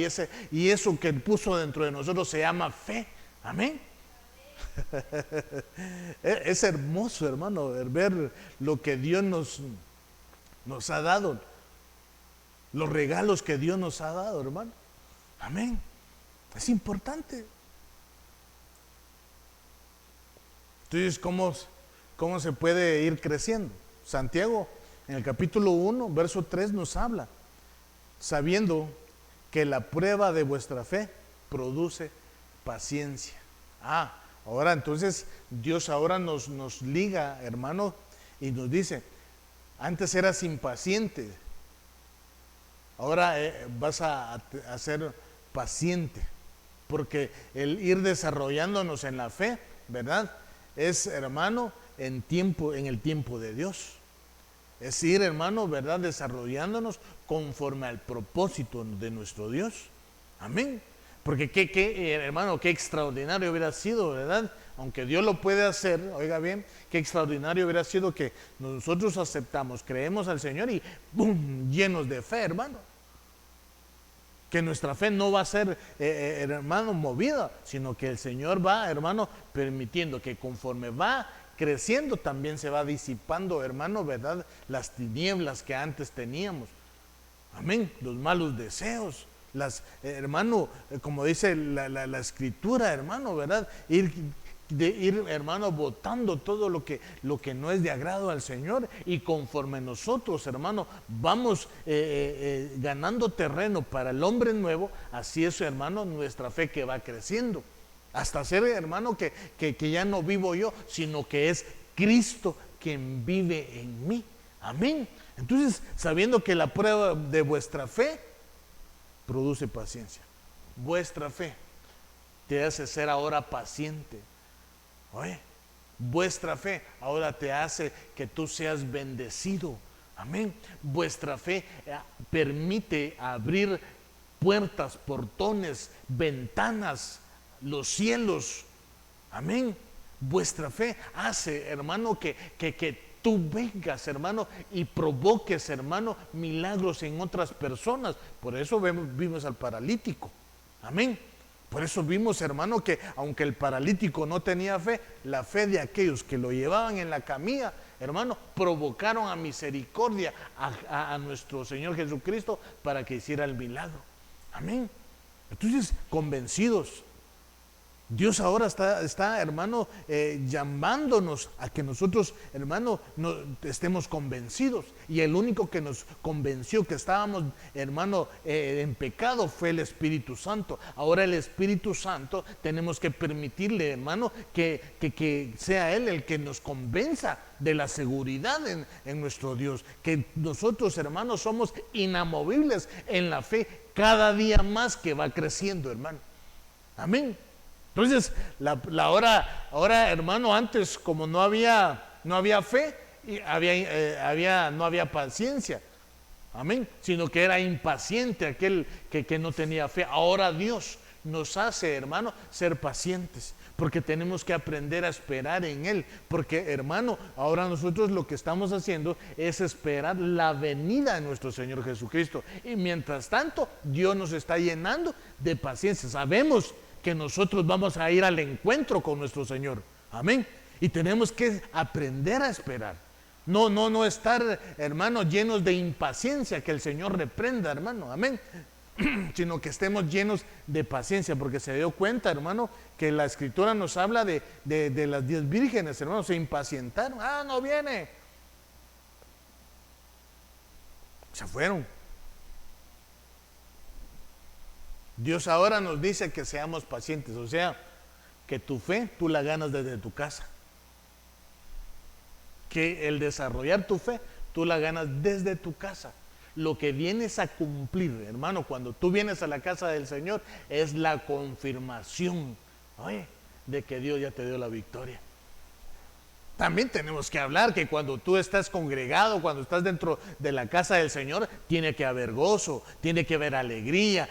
y eso que puso dentro de nosotros se llama fe. Amén. Es hermoso, hermano, ver lo que Dios nos ha dado, los regalos que Dios nos ha dado, hermano. Amén. Es importante. Entonces, ¿cómo se puede ir creciendo? Santiago, en el capítulo 1, verso 3 nos habla, sabiendo que la prueba de vuestra fe produce paciencia. Ahora entonces Dios ahora nos liga, hermano, y nos dice, antes eras impaciente, ahora vas a ser paciente, porque el ir desarrollándonos en la fe, ¿verdad? Es, hermano, en el tiempo de Dios. Es ir, hermano, ¿verdad? Desarrollándonos conforme al propósito de nuestro Dios. Amén. Porque hermano, qué extraordinario hubiera sido, ¿verdad? Aunque Dios lo puede hacer, oiga bien, qué extraordinario hubiera sido que nosotros aceptamos, creemos al Señor y ¡bum!, llenos de fe, hermano. Que nuestra fe no va a ser, hermano, movida, sino que el Señor va, hermano, permitiendo que conforme va creciendo también se va disipando, hermano, ¿verdad? Las tinieblas que antes teníamos. Amén. Los malos deseos. Hermano, como dice la escritura, hermano, ¿verdad? Ir, hermano, botando todo lo que no es de agrado al Señor, y conforme nosotros, hermano, vamos ganando terreno para el hombre nuevo, así es, hermano, nuestra fe que va creciendo, hasta ser, hermano, que ya no vivo yo, sino que es Cristo quien vive en mí. Amén. Entonces, sabiendo que la prueba de vuestra fe produce paciencia. Vuestra fe te hace ser ahora paciente. Oye, vuestra fe ahora te hace que tú seas bendecido. Amén. Vuestra fe permite abrir puertas, portones, ventanas, los cielos. Amén. Vuestra fe hace, hermano, que tú vengas, hermano, y provoques, hermano, milagros en otras personas. Por eso vimos al paralítico. Amén. Por eso vimos, hermano, que aunque el paralítico no tenía fe, la fe de aquellos que lo llevaban en la camilla, hermano, provocaron a misericordia a nuestro Señor Jesucristo para que hiciera el milagro. Amén. Entonces, convencidos. Dios ahora está, hermano, llamándonos a que nosotros, hermano, estemos convencidos. Y el único que nos convenció que estábamos, hermano, en pecado fue el Espíritu Santo. Ahora el Espíritu Santo tenemos que permitirle, hermano, que sea Él el que nos convenza de la seguridad en nuestro Dios. Que nosotros, hermanos, somos inamovibles en la fe cada día más que va creciendo, hermano. Amén. Entonces, ahora, hermano, antes como no había fe, no había paciencia, amén, sino que era impaciente aquel que no tenía fe. Ahora Dios nos hace, hermano, ser pacientes, porque tenemos que aprender a esperar en Él, porque, hermano, ahora nosotros lo que estamos haciendo es esperar la venida de nuestro Señor Jesucristo, y mientras tanto Dios nos está llenando de paciencia. Sabemos que nosotros vamos a ir al encuentro con nuestro Señor. Amén. Y tenemos que aprender a esperar. No estar, hermano, llenos de impaciencia, que el Señor reprenda, hermano. Amén. Sino que estemos llenos de paciencia, porque se dio cuenta, hermano, que la Escritura nos habla de las 10 vírgenes, hermano, se impacientaron. No viene. Se fueron. Dios ahora nos dice que seamos pacientes, o sea, que tu fe tú la ganas desde tu casa. Que el desarrollar tu fe tú la ganas desde tu casa. Lo que vienes a cumplir, hermano, cuando tú vienes a la casa del Señor, es la confirmación, oye, de que Dios ya te dio la victoria. También tenemos que hablar que cuando tú estás congregado, cuando estás dentro de la casa del Señor, tiene que haber gozo, tiene que haber alegría,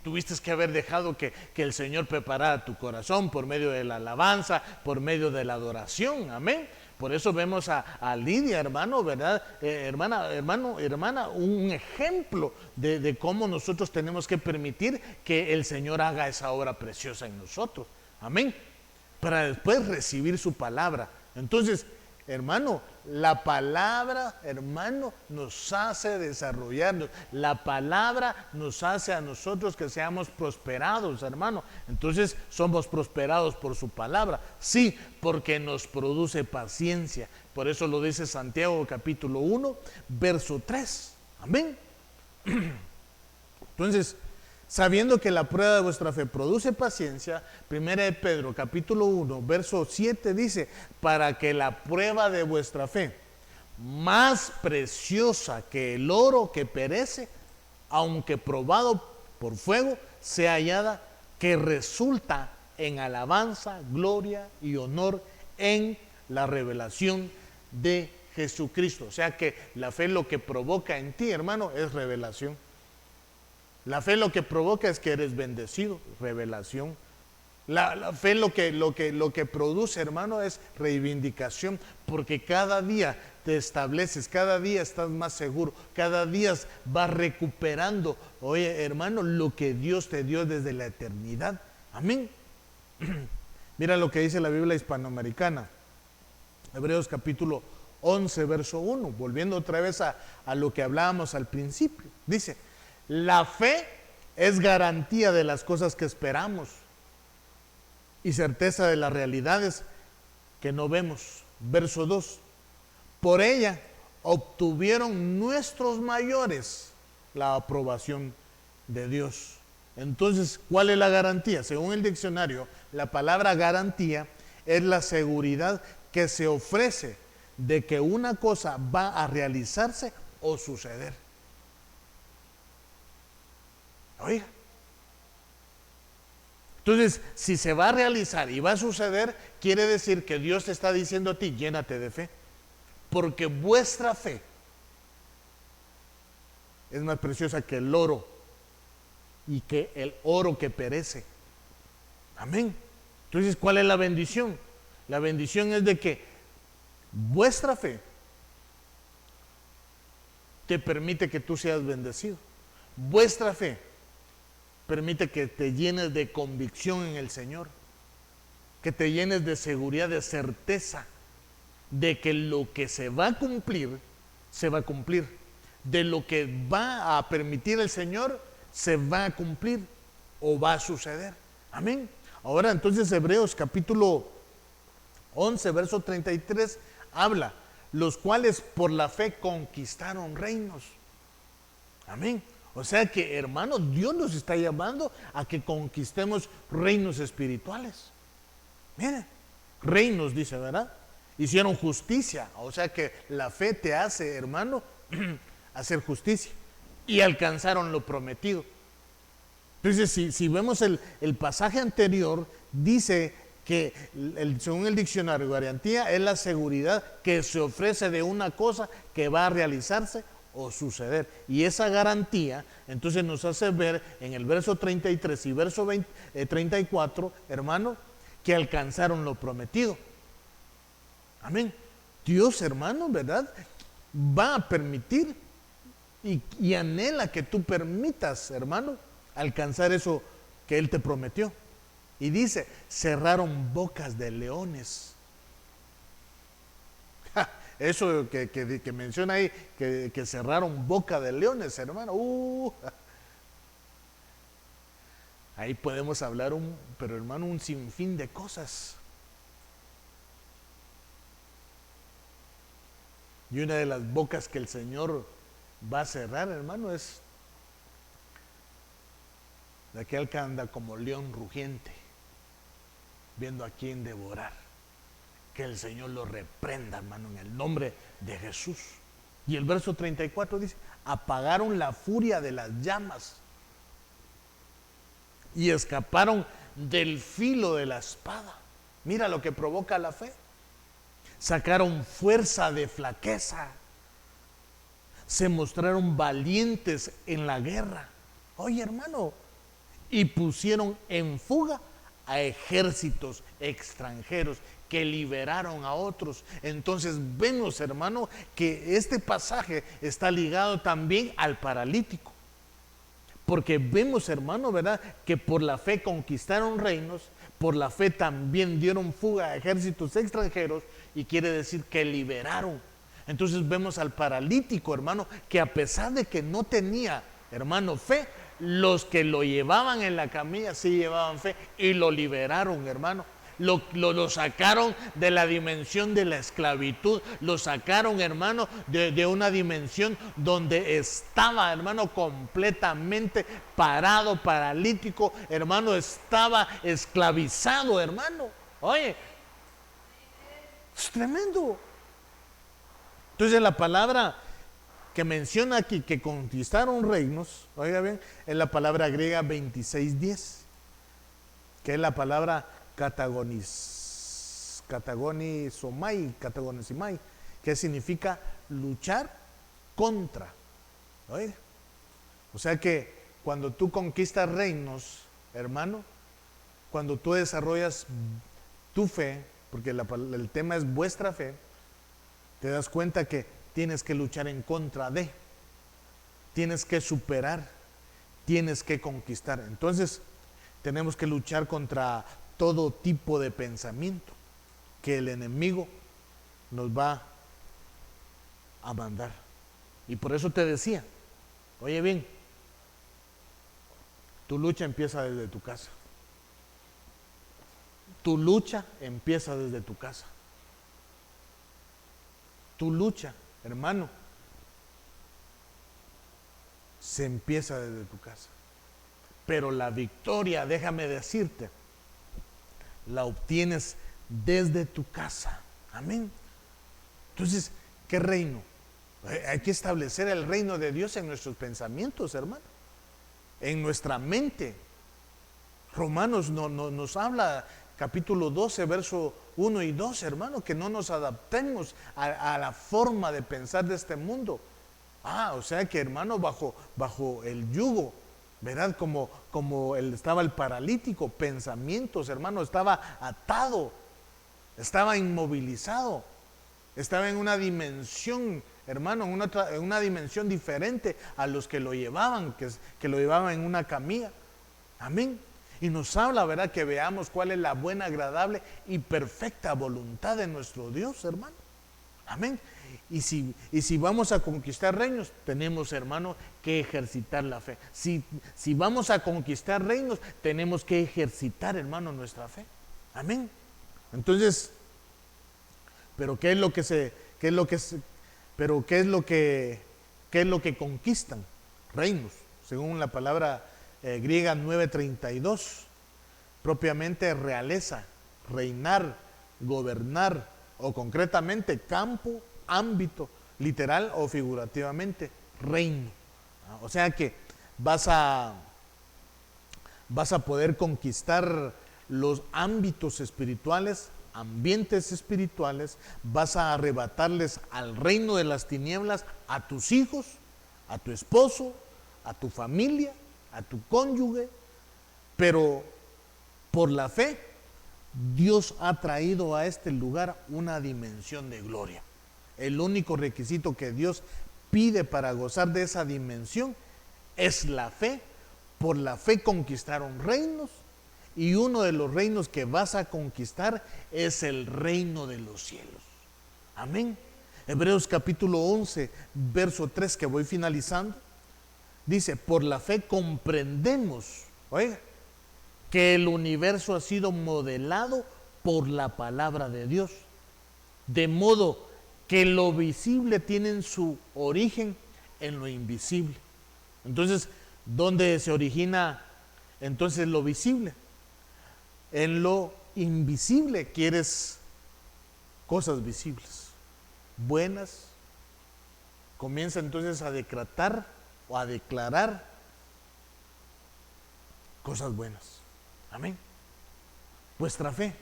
tuviste que haber dejado que el Señor preparara tu corazón por medio de la alabanza, por medio de la adoración, amén. Por eso vemos a Lidia, hermano, ¿verdad? Hermana, un ejemplo de cómo nosotros tenemos que permitir que el Señor haga esa obra preciosa en nosotros, amén, para después recibir su palabra. Entonces, hermano, la palabra, hermano, nos hace desarrollarnos. La palabra nos hace a nosotros que seamos prosperados, hermano. Entonces, somos prosperados por su palabra. Sí, porque nos produce paciencia. Por eso lo dice Santiago capítulo 1, verso 3. Amén. Entonces, sabiendo que la prueba de vuestra fe produce paciencia, 1 de Pedro capítulo 1, verso 7 dice, para que la prueba de vuestra fe, más preciosa que el oro que perece, aunque probado por fuego, sea hallada, que resulta en alabanza, gloria y honor en la revelación de Jesucristo. O sea que la fe lo que provoca en ti, hermano, es revelación. La fe lo que provoca es que eres bendecido, revelación. La fe lo que produce, hermano, es reivindicación, porque cada día te estableces, cada día estás más seguro, cada día vas recuperando, oye, hermano, lo que Dios te dio desde la eternidad. Amén. Mira lo que dice la Biblia hispanoamericana, Hebreos capítulo 11, verso 1, volviendo otra vez a lo que hablábamos al principio. Dice, la fe es garantía de las cosas que esperamos y certeza de las realidades que no vemos. Verso 2. Por ella obtuvieron nuestros mayores la aprobación de Dios. Entonces, ¿cuál es la garantía? Según el diccionario, la palabra garantía es la seguridad que se ofrece de que una cosa va a realizarse o suceder. Oiga. Entonces, si se va a realizar y va a suceder, quiere decir que Dios te está diciendo a ti, llénate de fe. Porque vuestra fe es más preciosa que el oro y que el oro que perece. Amén. Entonces, ¿cuál es la bendición? La bendición es de que vuestra fe te permite que tú seas bendecido. Vuestra fe permite que te llenes de convicción en el Señor, que te llenes de seguridad, de certeza de que lo que se va a cumplir, se va a cumplir. De lo que va a permitir el Señor, se va a cumplir o va a suceder. Amén. Ahora entonces Hebreos capítulo 11, verso 33 habla, los cuales por la fe conquistaron reinos. Amén. O sea que, hermanos, Dios nos está llamando a que conquistemos reinos espirituales. Mire, reinos, dice, ¿verdad? Hicieron justicia. O sea que la fe te hace, hermano, hacer justicia. Y alcanzaron lo prometido. Entonces, si vemos el pasaje anterior, dice que según el diccionario, garantía es la seguridad que se ofrece de una cosa que va a realizarse o suceder. Y esa garantía entonces nos hace ver en el verso 33 y verso 34, hermano, que alcanzaron lo prometido. Amén. Dios, hermano, ¿verdad? Va a permitir y anhela que tú permitas, hermano, alcanzar eso que Él te prometió. Y dice, cerraron bocas de leones. Eso que menciona ahí, que cerraron boca de leones, hermano. Ahí podemos hablar, pero hermano, un sinfín de cosas. Y una de las bocas que el Señor va a cerrar, hermano, es de aquel que anda como león rugiente, viendo a quién devorar. Que el Señor lo reprenda, hermano, en el nombre de Jesús. Y el verso 34 dice, apagaron la furia de las llamas y escaparon del filo de la espada. Mira lo que provoca la fe. Sacaron fuerza de flaqueza. Se mostraron valientes en la guerra. Oye, hermano, y pusieron en fuga a ejércitos extranjeros que liberaron a otros. Entonces vemos, hermano, que este pasaje está ligado también al paralítico. Porque vemos, hermano, ¿verdad? Que por la fe conquistaron reinos, por la fe también dieron fuga a ejércitos extranjeros, y quiere decir que liberaron. Entonces vemos al paralítico, hermano, que a pesar de que no tenía, hermano, fe, los que lo llevaban en la camilla sí llevaban fe y lo liberaron, hermano. Lo sacaron de la dimensión de la esclavitud, lo sacaron, hermano, de una dimensión donde estaba, hermano, completamente parado, paralítico, hermano, estaba esclavizado, hermano. Oye, es tremendo. Entonces la palabra que menciona aquí que conquistaron reinos, oiga bien, es la palabra griega 26:10, que es la palabra katagonizomai, que significa luchar contra. Oiga. O sea que cuando tú conquistas reinos, hermano, cuando tú desarrollas tu fe, porque el tema es vuestra fe, te das cuenta que tienes que luchar en contra de, tienes que superar, tienes que conquistar. Entonces, tenemos que luchar contra todo tipo de pensamiento que el enemigo nos va a mandar. Y por eso te decía, oye bien, tu lucha empieza desde tu casa. Tu lucha empieza desde tu casa. Tu lucha, hermano, se empieza desde tu casa. Pero la victoria, déjame decirte, la obtienes desde tu casa. Amén. Entonces, ¿qué reino? Hay que establecer el reino de Dios en nuestros pensamientos, hermano, en nuestra mente. Romanos nos habla, capítulo 12, verso 1 y 2, hermano, que no nos adaptemos a la forma de pensar de este mundo. O sea que, hermano, bajo el yugo, ¿verdad? Como estaba el paralítico, pensamientos, hermano, estaba atado, estaba inmovilizado, estaba en una dimensión, hermano, en una dimensión diferente a los que lo llevaban, que lo llevaban en una camilla. Amén. Y nos habla, ¿verdad? Que veamos cuál es la buena, agradable y perfecta voluntad de nuestro Dios, hermano. Amén. Y si vamos a conquistar reinos, tenemos, hermano, que ejercitar la fe. Si vamos a conquistar reinos, tenemos que ejercitar, hermano, nuestra fe. Amén. Entonces, pero ¿qué es lo que conquistan? Reinos, según la palabra griega 932, propiamente realeza, reinar, gobernar, o concretamente campo, ámbito, literal o figurativamente, reino. O sea que vas a poder conquistar los ámbitos espirituales, ambientes espirituales, vas a arrebatarles al reino de las tinieblas a tus hijos, a tu esposo, a tu familia, a tu cónyuge, pero por la fe Dios ha traído a este lugar una dimensión de gloria. El único requisito que Dios pide para gozar de esa dimensión es la fe. Por la fe conquistaron reinos, y uno de los reinos que vas a conquistar es el reino de los cielos. Amén. Hebreos capítulo 11, verso 3, que voy finalizando, dice: por la fe comprendemos, oiga, que el universo ha sido modelado por la palabra de Dios, de modo que lo visible tiene su origen en lo invisible. Entonces, ¿dónde se origina entonces lo visible? En lo invisible. Quieres cosas visibles, buenas. Comienza entonces a decretar o a declarar cosas buenas. Amén. Vuestra fe.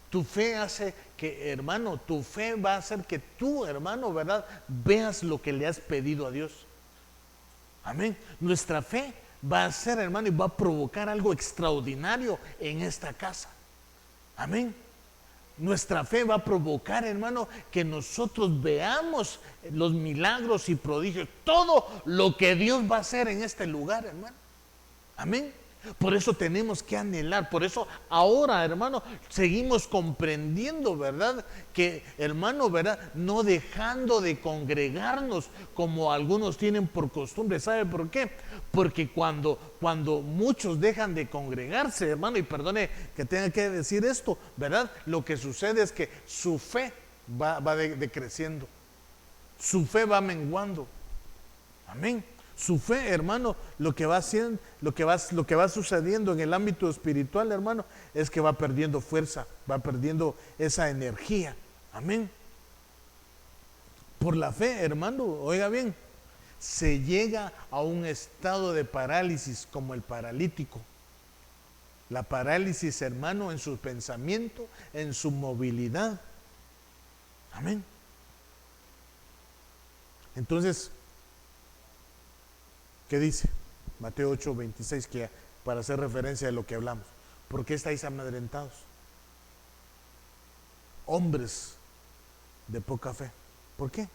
Tu fe hace que, hermano, tu fe va a hacer que tú, hermano, ¿verdad?, veas lo que le has pedido a Dios. Amén. Nuestra fe va a hacer, hermano, y va a provocar algo extraordinario en esta casa. Amén. Nuestra fe va a provocar, hermano, que nosotros veamos los milagros y prodigios, todo lo que Dios va a hacer en este lugar, hermano. Amén. Por eso tenemos que anhelar, por eso ahora, hermano, seguimos comprendiendo, ¿verdad? Que, hermano, ¿verdad? No dejando de congregarnos como algunos tienen por costumbre. ¿Sabe por qué? Porque cuando muchos dejan de congregarse, hermano, y perdone que tenga que decir esto, ¿verdad? Lo que sucede es que su fe va decreciendo, su fe va menguando. Amén. Su fe, hermano, lo que va sucediendo en el ámbito espiritual, hermano, es que va perdiendo fuerza, va perdiendo esa energía. Amén. Por la fe, hermano, oiga bien, se llega a un estado de parálisis como el paralítico. La parálisis, hermano, en su pensamiento, en su movilidad. Amén. Entonces, ¿qué dice? Mateo 8, 26, que para hacer referencia a lo que hablamos. ¿Por qué estáis amedrentados? Hombres de poca fe. ¿Por qué?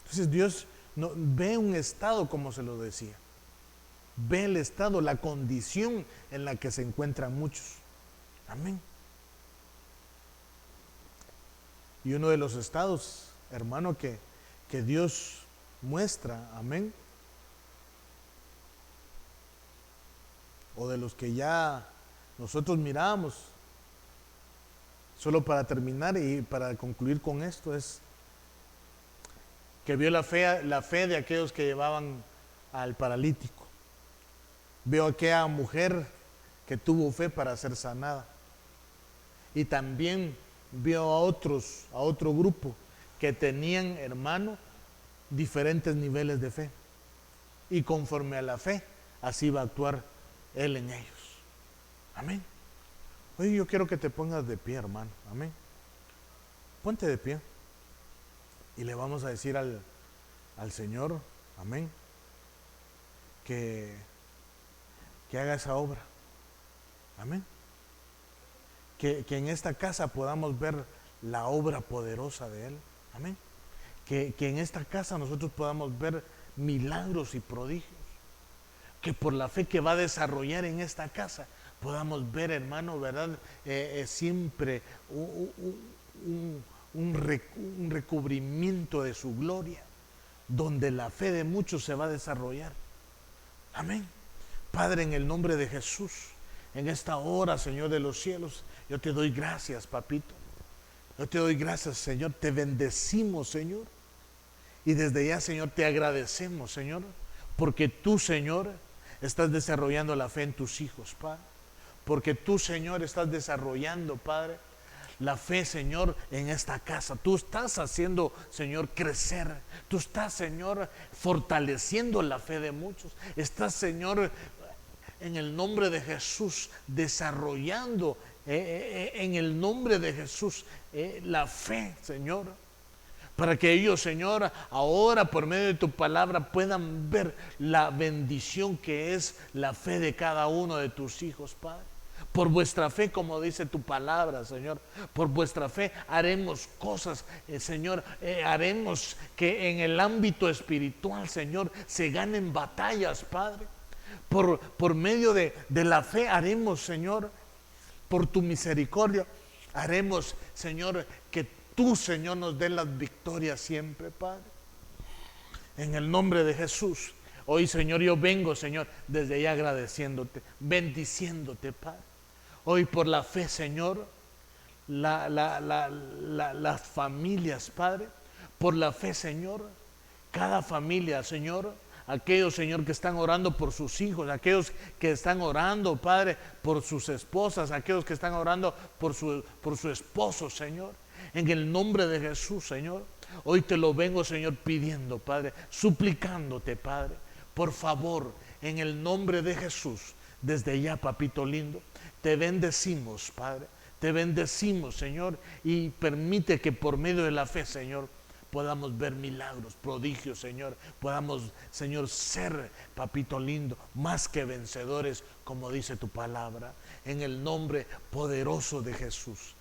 Entonces Dios no, ve un estado, como se lo decía. Ve el estado, la condición en la que se encuentran muchos. Amén. Y uno de los estados, hermano, que Dios muestra, amén, o de los que ya nosotros miramos, solo para terminar y para concluir con esto, es que vio la fe de aquellos que llevaban al paralítico. Vio a aquella mujer que tuvo fe para ser sanada. y también vio a otro grupo que tenían, hermano, diferentes niveles de fe. Y conforme a la fe, así va a actuar Él en ellos. Amén. Oye, yo quiero que te pongas de pie, hermano. Amén. Ponte de pie. Y le vamos a decir al Señor, amén, que haga esa obra. Amén. Que en esta casa podamos ver la obra poderosa de Él. Amén. Que en esta casa nosotros podamos ver milagros y prodigios. Que por la fe que va a desarrollar en esta casa podamos ver, hermano, ¿verdad? Siempre un recubrimiento de su gloria, donde la fe de muchos se va a desarrollar. Amén. Padre, en el nombre de Jesús, en esta hora, Señor de los cielos, yo te doy gracias, papito. Yo te doy gracias, Señor. Te bendecimos, Señor. Y desde ya, Señor, te agradecemos, Señor, porque tú, Señor, estás desarrollando la fe en tus hijos, Padre. Porque tú, Señor, estás desarrollando, Padre, la fe, Señor, en esta casa. Tú estás haciendo, Señor, crecer. Tú estás, Señor, fortaleciendo la fe de muchos. Estás, Señor, en el nombre de Jesús, desarrollando en el nombre de Jesús la fe, Señor, para que ellos, Señor, ahora por medio de tu palabra puedan ver la bendición que es la fe de cada uno de tus hijos, Padre. Por vuestra fe, como dice tu palabra, Señor, por vuestra fe haremos cosas, Señor, haremos que en el ámbito espiritual, Señor, se ganen batallas, Padre. Por medio de la fe haremos, Señor, por tu misericordia, haremos, Señor, que tú, Señor, nos dé las victorias siempre, Padre. En el nombre de Jesús. Hoy, Señor, yo vengo, Señor, desde ya agradeciéndote, bendiciéndote, Padre. Hoy por la fe, Señor, las familias, Padre, por la fe, Señor, cada familia, Señor, aquellos, Señor, que están orando por sus hijos, aquellos que están orando, Padre, por sus esposas, aquellos que están orando por su esposo, Señor, en el nombre de Jesús, Señor, hoy te lo vengo, Señor, pidiendo, Padre, suplicándote, Padre, por favor, en el nombre de Jesús, desde ya, papito lindo, te bendecimos, Padre, te bendecimos, Señor, y permite que por medio de la fe, Señor, podamos ver milagros, prodigios, Señor. Podamos, Señor, ser, papito lindo, más que vencedores, como dice tu palabra. En el nombre poderoso de Jesús.